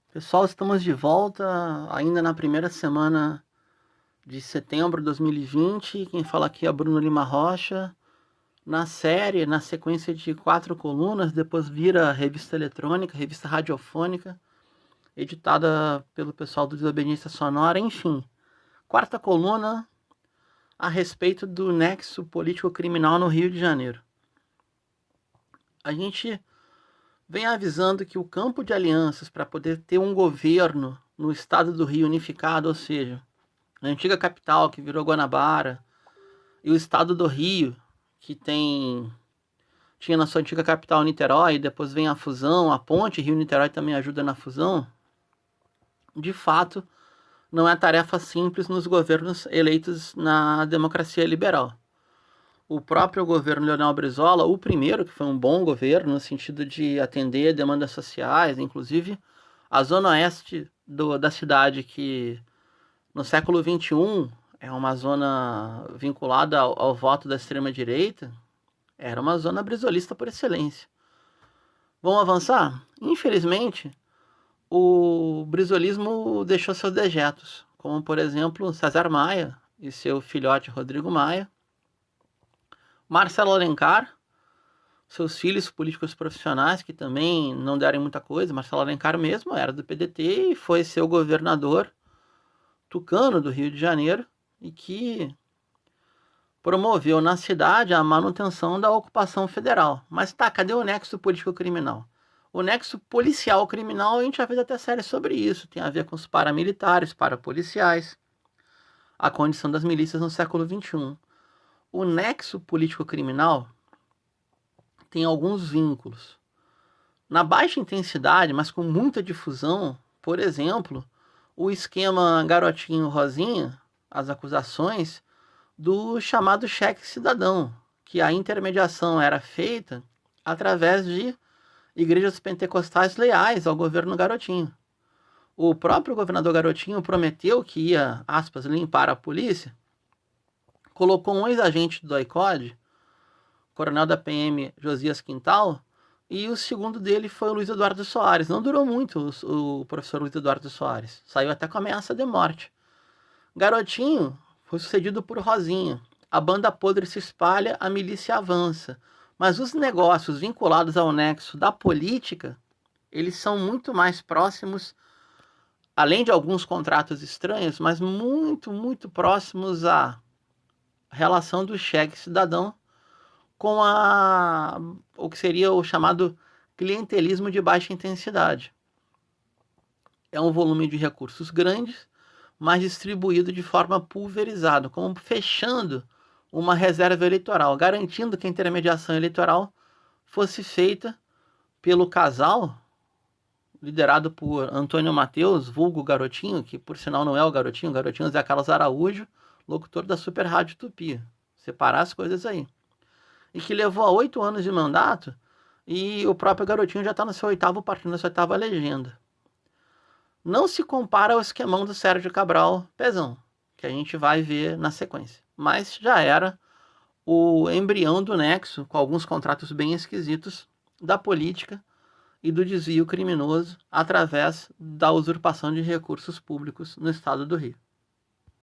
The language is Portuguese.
Pessoal, estamos de volta ainda na primeira semana de setembro de 2020. Quem fala aqui é Bruno Lima Rocha. Na série, na sequência de 4 colunas, depois vira revista eletrônica, revista radiofônica, editada pelo pessoal do Desobediência Sonora. Enfim, quarta coluna a respeito do nexo político-criminal no Rio de Janeiro. A gente vem avisando que o campo de alianças para poder ter um governo no estado do Rio unificado, ou seja, a antiga capital que virou Guanabara, e o estado do Rio, que tinha na sua antiga capital Niterói, depois vem a fusão, a ponte Rio-Niterói também ajuda na fusão. De fato, não é tarefa simples nos governos eleitos na democracia liberal. O próprio governo Leonel Brizola, o primeiro, que foi um bom governo no sentido de atender demandas sociais, inclusive a zona oeste da cidade, que no século XXI é uma zona vinculada ao voto da extrema-direita, era uma zona brizolista por excelência. Vamos avançar? Infelizmente, o brizolismo deixou seus dejetos, como, por exemplo, César Maia e seu filhote Rodrigo Maia, Marcelo Alencar, seus filhos políticos profissionais, que também não deram muita coisa. Marcelo Alencar mesmo era do PDT e foi seu governador tucano do Rio de Janeiro, e que promoveu na cidade a manutenção da ocupação federal. Mas tá, cadê o nexo político-criminal? O nexo policial-criminal, a gente já fez até série sobre isso, tem a ver com os paramilitares, parapoliciais, a condição das milícias no século XXI. O nexo político-criminal tem alguns vínculos. Na baixa intensidade, mas com muita difusão, por exemplo, o esquema Garotinho Rosinha, as acusações do chamado cheque cidadão, que a intermediação era feita através de igrejas pentecostais leais ao governo Garotinho. O próprio governador Garotinho prometeu que ia, aspas, limpar a polícia, colocou um ex-agente do DOI-CODE, coronel da PM Josias Quintal, e o segundo dele foi o Luiz Eduardo Soares. Não durou muito o professor Luiz Eduardo Soares. Saiu até com ameaça de morte. Garotinho foi sucedido por Rosinha. A banda podre se espalha, a milícia avança. Mas os negócios vinculados ao nexo da política, eles são muito mais próximos, além de alguns contratos estranhos, mas muito, muito próximos à relação do cheque cidadão com o que seria o chamado clientelismo de baixa intensidade. É um volume de recursos grandes, mas distribuído de forma pulverizada, como fechando uma reserva eleitoral, garantindo que a intermediação eleitoral fosse feita pelo casal, liderado por Antônio Mateus, vulgo Garotinho, que por sinal não é o Garotinho é Zé Carlos Araújo, locutor da Super Rádio Tupi. Separar as coisas aí. E que levou a 8 anos de mandato, e o próprio Garotinho já está no seu 8º partido, na sua 8ª legenda. Não se compara ao esquemão do Sérgio Cabral Pezão, que a gente vai ver na sequência. Mas já era o embrião do nexo, com alguns contratos bem esquisitos, da política e do desvio criminoso através da usurpação de recursos públicos no estado do Rio.